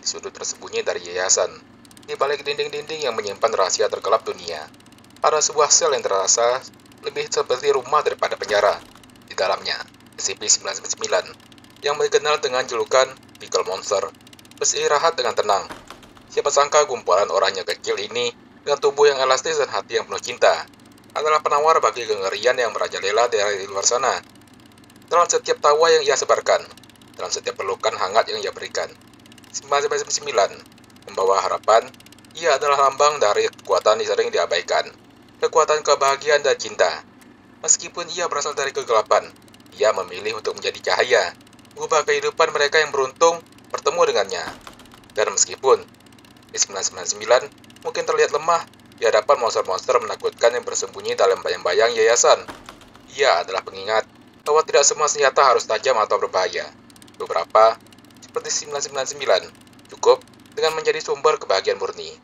di sudut tersembunyi dari yayasan, di balik dinding-dinding yang menyimpan rahasia tergelap dunia. Ada sebuah sel yang terasa lebih seperti rumah daripada penjara. Di dalamnya, SCP-999 yang dikenal dengan julukan Pickle Monster beristirahat dengan tenang. Siapa sangka kumpulan orang yang kecil ini dengan tubuh yang elastis dan hati yang penuh cinta adalah penawar bagi kengerian yang merajalela dari luar sana. Dalam setiap tawa yang ia sebarkan, dalam setiap pelukan hangat yang ia berikan, 999 membawa harapan. Ia adalah lambang dari kekuatan yang sering diabaikan, kekuatan kebahagiaan dan cinta. Meskipun ia berasal dari kegelapan, ia memilih untuk menjadi cahaya, mengubah kehidupan mereka yang beruntung bertemu dengannya. Dan meskipun S999 mungkin terlihat lemah di hadapan monster-monster menakutkan yang bersembunyi dalam bayang-bayang yayasan, ia adalah pengingat bahwa tidak semua senjata harus tajam atau berbahaya. Beberapa, seperti 999, cukup dengan menjadi sumber kebahagiaan murni.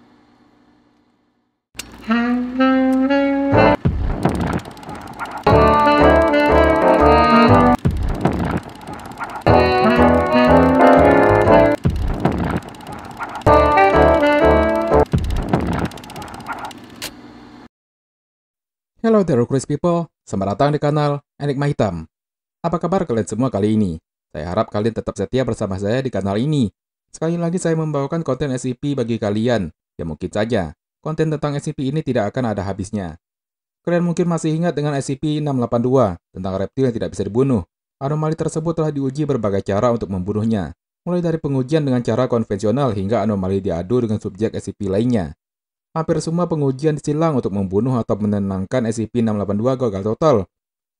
Hello there, curious people. Selamat datang di kanal Enigma Hitam. Apa kabar kalian semua kali ini? Saya harap kalian tetap setia bersama saya di kanal ini. Sekali lagi saya membawakan konten SCP bagi kalian. Ya mungkin saja, konten tentang SCP ini tidak akan ada habisnya. Kalian mungkin masih ingat dengan SCP-682 tentang reptil yang tidak bisa dibunuh. Anomali tersebut telah diuji berbagai cara untuk membunuhnya. Mulai dari pengujian dengan cara konvensional hingga anomali diadu dengan subjek SCP lainnya. Hampir semua pengujian disilang untuk membunuh atau menenangkan SCP-682 gagal total.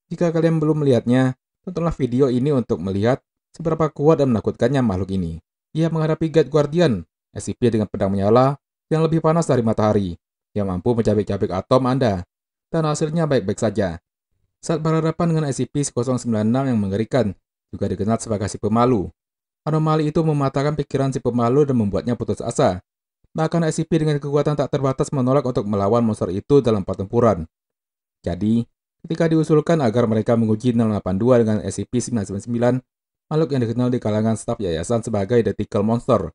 Jika kalian belum melihatnya, tontonlah video ini untuk melihat seberapa kuat dan menakutkannya makhluk ini. Ia menghadapi God Guardian, SCP dengan pedang menyala yang lebih panas dari matahari, yang mampu mencabik-cabik atom Anda, dan hasilnya baik-baik saja. Saat berhadapan dengan SCP-096 yang mengerikan, juga dikenal sebagai si pemalu. Anomali itu mematahkan pikiran si pemalu dan membuatnya putus asa. Bahkan SCP dengan kekuatan tak terbatas menolak untuk melawan monster itu dalam pertempuran. Jadi, ketika diusulkan agar mereka menguji 682 dengan SCP-999, makhluk yang dikenal di kalangan staf yayasan sebagai The Pickle Monster,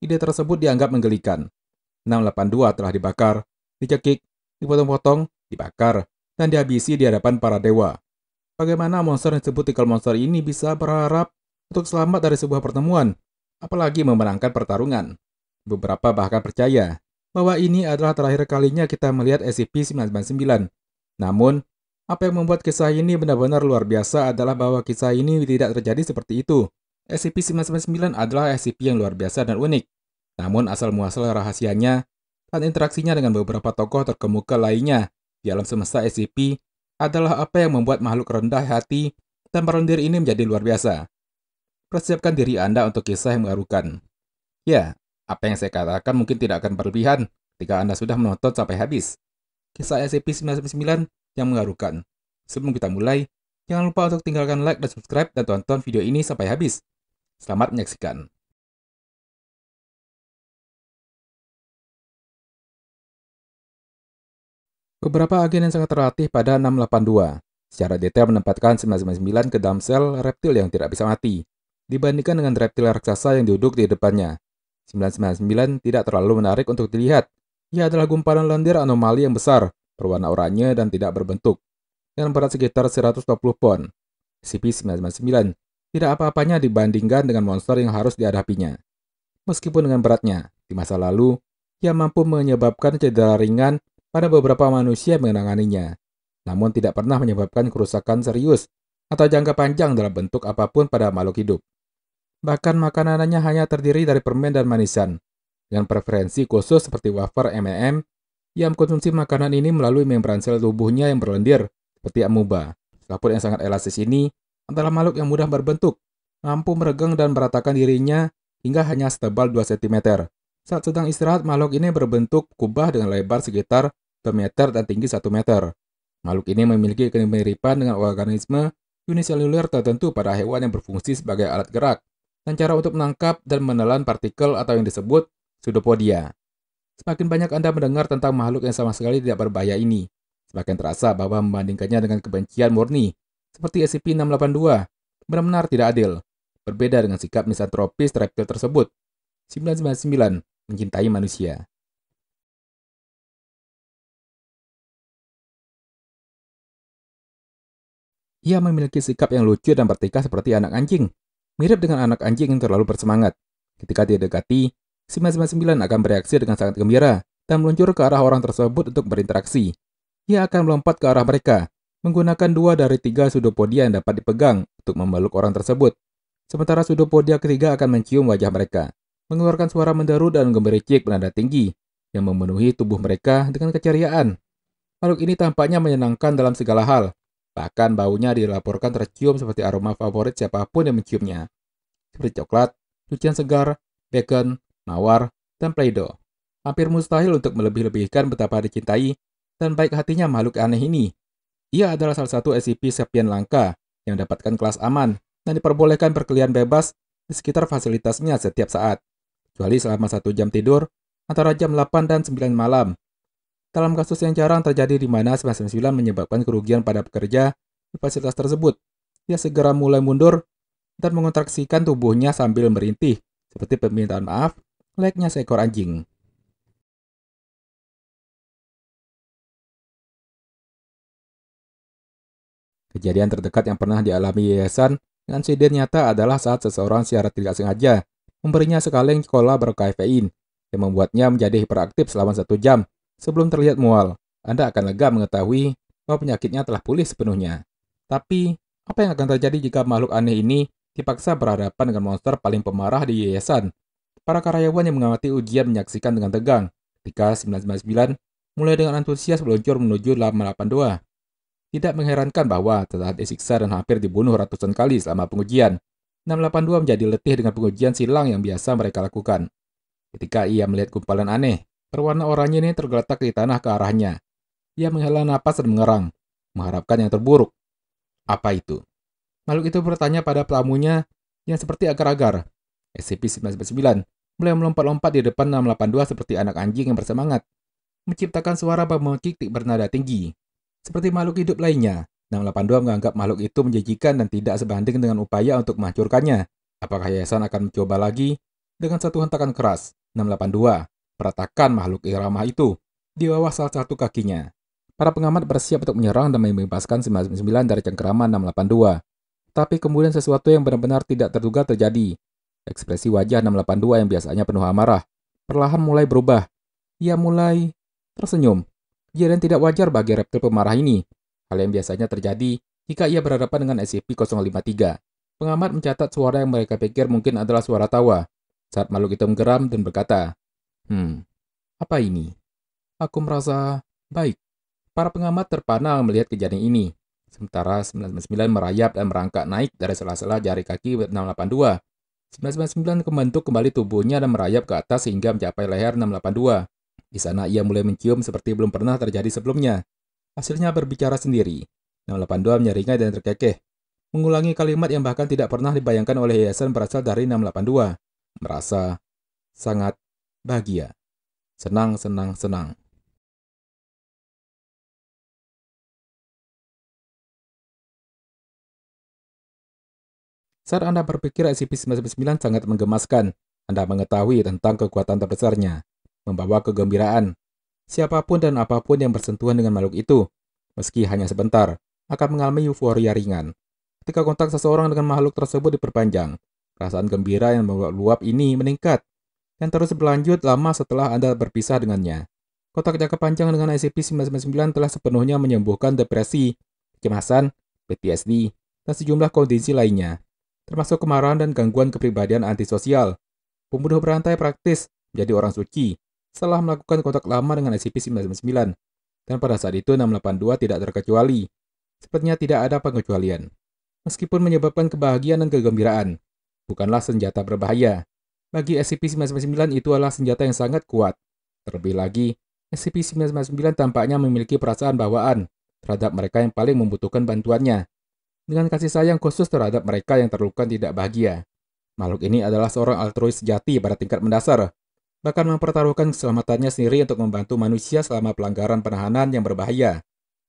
ide tersebut dianggap menggelikan. 682 telah dibakar, dicekik, dipotong-potong, dibakar, dan dihabisi di hadapan para dewa. Bagaimana monster yang disebut Pickle Monster ini bisa berharap untuk selamat dari sebuah pertemuan, apalagi memenangkan pertarungan? Beberapa bahkan percaya bahwa ini adalah terakhir kalinya kita melihat SCP-999. Namun, apa yang membuat kisah ini benar-benar luar biasa adalah bahwa kisah ini tidak terjadi seperti itu. SCP-999 adalah SCP yang luar biasa dan unik. Namun asal-muasal rahasianya dan interaksinya dengan beberapa tokoh terkemuka lainnya di alam semesta SCP adalah apa yang membuat makhluk rendah hati dan merendir ini menjadi luar biasa. Persiapkan diri Anda untuk kisah yang mengharukan. Ya, apa yang saya katakan mungkin tidak akan berlebihan ketika Anda sudah menonton sampai habis. Kisah SCP-999 yang mengharukan. Sebelum kita mulai, jangan lupa untuk tinggalkan like dan subscribe dan tonton video ini sampai habis. Selamat menyaksikan. Beberapa agen yang sangat terlatih pada 682 secara detail menempatkan 999 ke dalam sel reptil yang tidak bisa mati, dibandingkan dengan reptil raksasa yang duduk di depannya. 999 tidak terlalu menarik untuk dilihat. Ia adalah gumpalan lendir anomali yang besar, berwarna oranye dan tidak berbentuk, dengan berat sekitar 120 pon. SCP-999 tidak apa-apanya dibandingkan dengan monster yang harus dihadapinya. Meskipun dengan beratnya, di masa lalu, ia mampu menyebabkan cedera ringan pada beberapa manusia yang menanganinya, namun tidak pernah menyebabkan kerusakan serius atau jangka panjang dalam bentuk apapun pada makhluk hidup. Bahkan makanannya hanya terdiri dari permen dan manisan. Dengan preferensi khusus seperti wafer M&M, ia mengkonsumsi makanan ini melalui membran sel tubuhnya yang berlendir, seperti amuba. Selaput yang sangat elastis ini adalah makhluk yang mudah berbentuk, mampu meregang dan meratakan dirinya hingga hanya setebal 2 cm. Saat sedang istirahat, makhluk ini berbentuk kubah dengan lebar sekitar 2 meter dan tinggi 1 meter. Makhluk ini memiliki kemiripan dengan organisme uniseluler tertentu pada hewan yang berfungsi sebagai alat gerak, dan cara untuk menangkap dan menelan partikel atau yang disebut pseudopodia. Semakin banyak Anda mendengar tentang makhluk yang sama sekali tidak berbahaya ini, semakin terasa bahwa membandingkannya dengan kebencian murni, seperti SCP-682, benar-benar tidak adil. Berbeda dengan sikap misantropis reptil tersebut. 999 mencintai manusia. Ia memiliki sikap yang lucu dan bertingkah seperti anak anjing, mirip dengan anak anjing yang terlalu bersemangat. Ketika didekati, 999 akan bereaksi dengan sangat gembira dan meluncur ke arah orang tersebut untuk berinteraksi. Ia akan melompat ke arah mereka, menggunakan 2 dari 3 pseudopodia yang dapat dipegang untuk memeluk orang tersebut. Sementara pseudopodia ketiga akan mencium wajah mereka, mengeluarkan suara menderu dan gemericik bernada tinggi yang memenuhi tubuh mereka dengan keceriaan. Makhluk ini tampaknya menyenangkan dalam segala hal. Bahkan baunya dilaporkan tercium seperti aroma favorit siapapun yang menciumnya, seperti coklat, cucian segar, bacon, mawar, dan Play-Doh. Hampir mustahil untuk melebih-lebihkan betapa dicintai dan baik hatinya makhluk aneh ini. Ia adalah salah satu SCP Sapien langka yang mendapatkan kelas aman dan diperbolehkan berkeliaran bebas di sekitar fasilitasnya setiap saat, kecuali selama 1 jam tidur antara jam 8 dan 9 malam. Dalam kasus yang jarang terjadi di mana 999 menyebabkan kerugian pada pekerja di fasilitas tersebut, ia segera mulai mundur dan mengontraksikan tubuhnya sambil merintih, seperti permintaan maaf, layaknya seekor anjing. Kejadian terdekat yang pernah dialami yayasan dengan insiden nyata adalah saat seseorang secara tidak sengaja memberinya sekaleng cola berkafein yang membuatnya menjadi hiperaktif selama 1 jam sebelum terlihat mual. Anda akan lega mengetahui bahwa penyakitnya telah pulih sepenuhnya. Tapi, apa yang akan terjadi jika makhluk aneh ini dipaksa berhadapan dengan monster paling pemarah di yayasan? Para karyawan yang mengamati ujian menyaksikan dengan tegang ketika 999 mulai dengan antusias meluncur menuju 882. Tidak mengherankan bahwa setelah disiksa dan hampir dibunuh ratusan kali selama pengujian, 682 menjadi letih dengan pengujian silang yang biasa mereka lakukan. Ketika ia melihat gumpalan aneh, berwarna oranye ini tergeletak di tanah ke arahnya. Ia menghela napas dan mengerang, mengharapkan yang terburuk. Apa itu? Makhluk itu bertanya pada pelamunya yang seperti agar-agar. SCP-999 mulai melompat-lompat di depan 682 seperti anak anjing yang bersemangat, menciptakan suara memekik bernada tinggi. Seperti makhluk hidup lainnya, 682 menganggap makhluk itu menjijikan dan tidak sebanding dengan upaya untuk menghancurkannya. Apakah yayasan akan mencoba lagi? Dengan satu hentakan keras, 682 meratakan makhluk irama itu di bawah salah satu kakinya. Para pengamat bersiap untuk menyerang dan membebaskan 999 dari cengkeraman 682. Tapi kemudian sesuatu yang benar-benar tidak terduga terjadi. Ekspresi wajah 682 yang biasanya penuh amarah perlahan mulai berubah. Ia mulai tersenyum. Kejadian tidak wajar bagi reptil pemarah ini. Hal yang biasanya terjadi jika ia berhadapan dengan SCP-053. Pengamat mencatat suara yang mereka pikir mungkin adalah suara tawa saat makhluk itu menggeram dan berkata, apa ini? Aku merasa baik. Para pengamat terpana melihat kejadian ini. Sementara 999 merayap dan merangkak naik dari sela-sela jari kaki 682. 999 membentuk kembali tubuhnya dan merayap ke atas hingga mencapai leher 682. Di sana ia mulai mencium seperti belum pernah terjadi sebelumnya. Hasilnya berbicara sendiri. 682 menyeringai dan terkekeh, mengulangi kalimat yang bahkan tidak pernah dibayangkan oleh yayasan berasal dari 682. Merasa sangat bahagia. Senang, senang, senang. Saat Anda berpikir SCP-999 sangat menggemaskan, Anda mengetahui tentang kekuatan terbesarnya, membawa kegembiraan. Siapapun dan apapun yang bersentuhan dengan makhluk itu, meski hanya sebentar, akan mengalami euforia ringan. Ketika kontak seseorang dengan makhluk tersebut diperpanjang, perasaan gembira yang meluap ini meningkat, dan terus berlanjut lama setelah Anda berpisah dengannya. Kontak jangka panjang dengan SCP-999 telah sepenuhnya menyembuhkan depresi, kecemasan, PTSD, dan sejumlah kondisi lainnya, termasuk kemarahan dan gangguan kepribadian antisosial. Pembunuh berantai praktis menjadi orang suci setelah melakukan kontak lama dengan SCP-999, dan pada saat itu 682 tidak terkecuali. Sepertinya tidak ada pengecualian. Meskipun menyebabkan kebahagiaan dan kegembiraan, bukanlah senjata berbahaya. Bagi SCP-999 itu adalah senjata yang sangat kuat. Terlebih lagi, SCP-999 tampaknya memiliki perasaan bawaan terhadap mereka yang paling membutuhkan bantuannya, dengan kasih sayang khusus terhadap mereka yang terluka tidak bahagia. Makhluk ini adalah seorang altruis sejati pada tingkat mendasar, bahkan mempertaruhkan keselamatannya sendiri untuk membantu manusia selama pelanggaran penahanan yang berbahaya.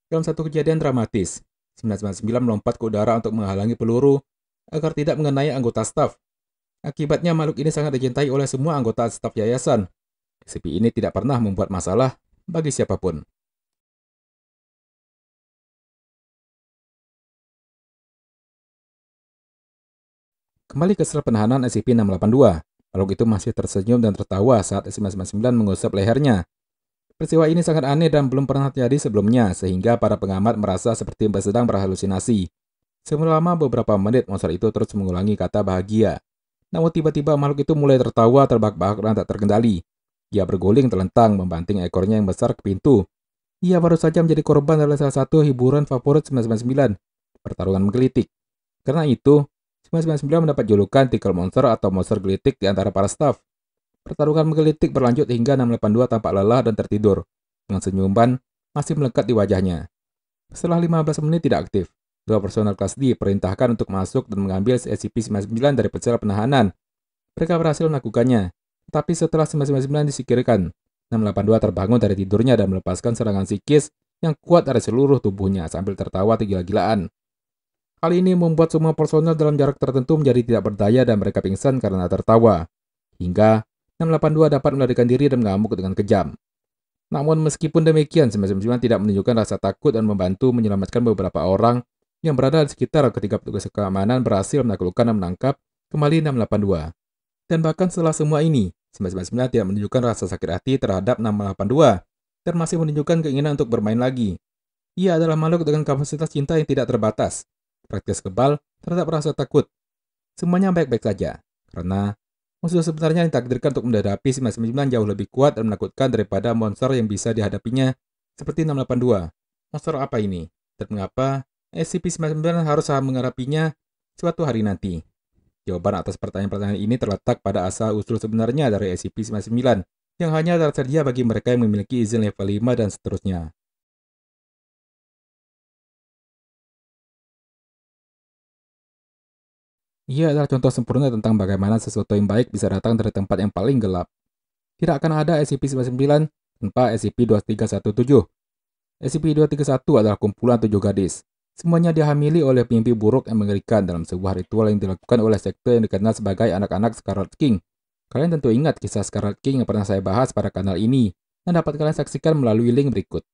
Dalam satu kejadian dramatis, 999 melompat ke udara untuk menghalangi peluru agar tidak mengenai anggota staf. Akibatnya makhluk ini sangat dicintai oleh semua anggota staf yayasan. SCP ini tidak pernah membuat masalah bagi siapapun. Kembali ke sel penahanan SCP-682. Makhluk itu masih tersenyum dan tertawa saat SCP-999 mengusap lehernya. Peristiwa ini sangat aneh dan belum pernah terjadi sebelumnya, sehingga para pengamat merasa seperti sedang berhalusinasi. Selama beberapa menit, monster itu terus mengulangi kata bahagia. Namun tiba-tiba makhluk itu mulai tertawa terbahak-bahak dan tak terkendali. Ia berguling terlentang, membanting ekornya yang besar ke pintu. Ia baru saja menjadi korban dari salah satu hiburan favorit 999, pertarungan menggelitik. Karena itu, 999 mendapat julukan Tickle Monster atau monster gelitik di antara para staf. Pertarungan menggelitik berlanjut hingga 682 tampak lelah dan tertidur, dengan senyuman masih melekat di wajahnya. Setelah 15 menit tidak aktif, dua personel kelas D diperintahkan untuk masuk dan mengambil SCP-99 dari sel penahanan. Mereka berhasil melakukannya, tetapi setelah 999 disingkirkan, 682 terbangun dari tidurnya dan melepaskan serangan psikis yang kuat dari seluruh tubuhnya sambil tertawa gila-gilaan. Hal ini membuat semua personel dalam jarak tertentu menjadi tidak berdaya dan mereka pingsan karena tertawa. Hingga 682 dapat melarikan diri dan mengamuk dengan kejam. Namun meskipun demikian, 999 tidak menunjukkan rasa takut dan membantu menyelamatkan beberapa orang yang berada di sekitar ketika petugas keamanan berhasil menaklukkan dan menangkap kembali 682. Dan bahkan setelah semua ini, 999 tidak menunjukkan rasa sakit hati terhadap 682 dan masih menunjukkan keinginan untuk bermain lagi. Ia adalah makhluk dengan kapasitas cinta yang tidak terbatas, praktis kebal terhadap rasa takut. Semuanya baik-baik saja, karena musuh sebenarnya ditakdirkan untuk menghadapi 999 jauh lebih kuat dan menakutkan daripada monster yang bisa dihadapinya seperti 682. Monster apa ini? Dan mengapa SCP-999 harus menghadapinya suatu hari nanti? Jawaban atas pertanyaan-pertanyaan ini terletak pada asal-usul sebenarnya dari SCP-99 yang hanya tersedia bagi mereka yang memiliki izin level 5 dan seterusnya. Ia adalah contoh sempurna tentang bagaimana sesuatu yang baik bisa datang dari tempat yang paling gelap. Tidak akan ada SCP-99 tanpa SCP-2317. SCP-231 adalah kumpulan 7 gadis. Semuanya dihamili oleh mimpi buruk yang mengerikan dalam sebuah ritual yang dilakukan oleh sekte yang dikenal sebagai anak-anak Scarlet King. Kalian tentu ingat kisah Scarlet King yang pernah saya bahas pada kanal ini, dan dapat kalian saksikan melalui link berikut.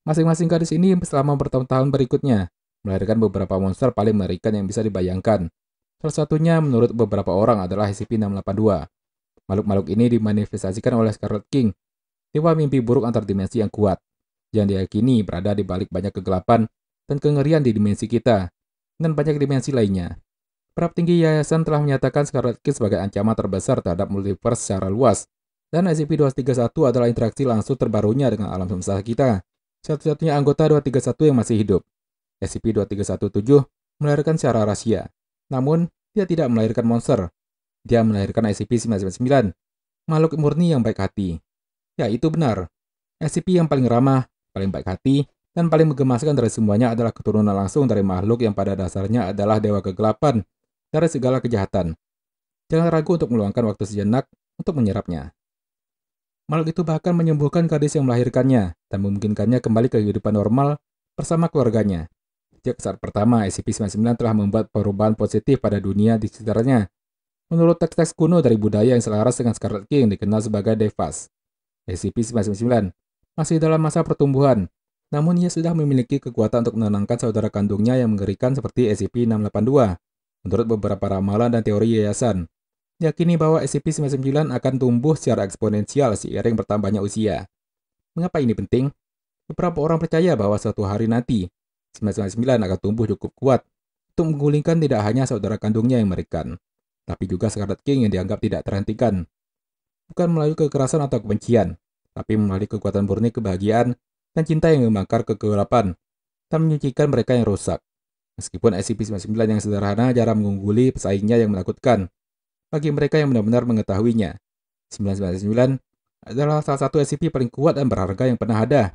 Masing-masing gadis ini selama bertahun-tahun berikutnya, melahirkan beberapa monster paling mengerikan yang bisa dibayangkan. Salah satunya menurut beberapa orang adalah SCP-682. Makhluk-makhluk ini dimanifestasikan oleh Scarlet King, dewa mimpi buruk antar dimensi yang kuat, yang diyakini berada di balik banyak kegelapan dan kengerian di dimensi kita, dan banyak dimensi lainnya. Para petinggi yayasan telah menyatakan Scarlet King sebagai ancaman terbesar terhadap multiverse secara luas, dan SCP-231 adalah interaksi langsung terbarunya dengan alam semesta kita. Satu-satunya anggota 231 yang masih hidup. SCP-2317 melahirkan secara rahasia. Namun, dia tidak melahirkan monster. Dia melahirkan SCP-999, makhluk murni yang baik hati. Ya, itu benar. SCP yang paling ramah, paling baik hati, dan paling menggemaskan dari semuanya adalah keturunan langsung dari makhluk yang pada dasarnya adalah dewa kegelapan dari segala kejahatan. Jangan ragu untuk meluangkan waktu sejenak untuk menyerapnya. Makhluk itu bahkan menyembuhkan gadis yang melahirkannya dan memungkinkannya kembali ke kehidupan normal bersama keluarganya. Sejak saat pertama, SCP-99 telah membuat perubahan positif pada dunia di sekitarnya. Menurut teks-teks kuno dari budaya yang selaras dengan Scarlet King dikenal sebagai Devas, SCP-999 masih dalam masa pertumbuhan, namun ia sudah memiliki kekuatan untuk menenangkan saudara kandungnya yang mengerikan seperti SCP-682. Menurut beberapa ramalan dan teori yayasan, yakini bahwa SCP-99 akan tumbuh secara eksponensial seiring bertambahnya usia. Mengapa ini penting? Beberapa orang percaya bahwa suatu hari nanti, 999 akan tumbuh cukup kuat untuk menggulingkan tidak hanya saudara kandungnya yang mengerikan, tapi juga Scarlet King yang dianggap tidak terhentikan. Bukan melalui kekerasan atau kebencian, tapi melalui kekuatan murni kebahagiaan dan cinta yang membakar kegelapan dan menyucikan mereka yang rusak. Meskipun SCP-99 yang sederhana jarang mengungguli pesaingnya yang menakutkan, bagi mereka yang benar-benar mengetahuinya, 999 adalah salah satu SCP paling kuat dan berharga yang pernah ada.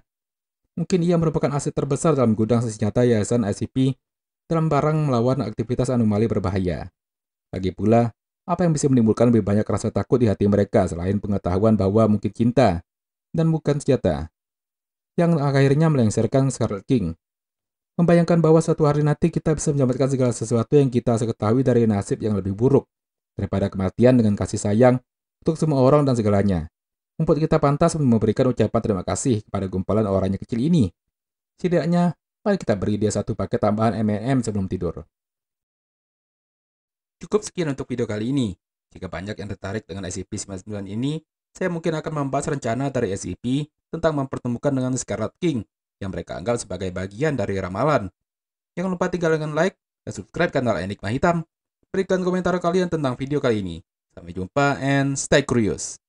Mungkin ia merupakan aset terbesar dalam gudang senjata yayasan SCP dalam barang melawan aktivitas anomali berbahaya. Lagi pula, apa yang bisa menimbulkan lebih banyak rasa takut di hati mereka selain pengetahuan bahwa mungkin cinta dan bukan senjata, yang akhirnya melengsarkan Scarlet King. Membayangkan bahwa suatu hari nanti kita bisa menyelamatkan segala sesuatu yang kita ketahui dari nasib yang lebih buruk, daripada kematian dengan kasih sayang untuk semua orang dan segalanya. Membuat kita pantas memberikan ucapan terima kasih kepada gumpalan orang yang kecil ini. Setidaknya, mari kita beri dia satu paket tambahan M&M sebelum tidur. Cukup sekian untuk video kali ini. Jika banyak yang tertarik dengan SCP-99 ini, saya mungkin akan membahas rencana dari SCP tentang mempertemukan dengan Scarlet King yang mereka anggap sebagai bagian dari ramalan. Jangan lupa tinggalkan like dan subscribe kanal Enigma Hitam. Berikan komentar kalian tentang video kali ini. Sampai jumpa and stay curious.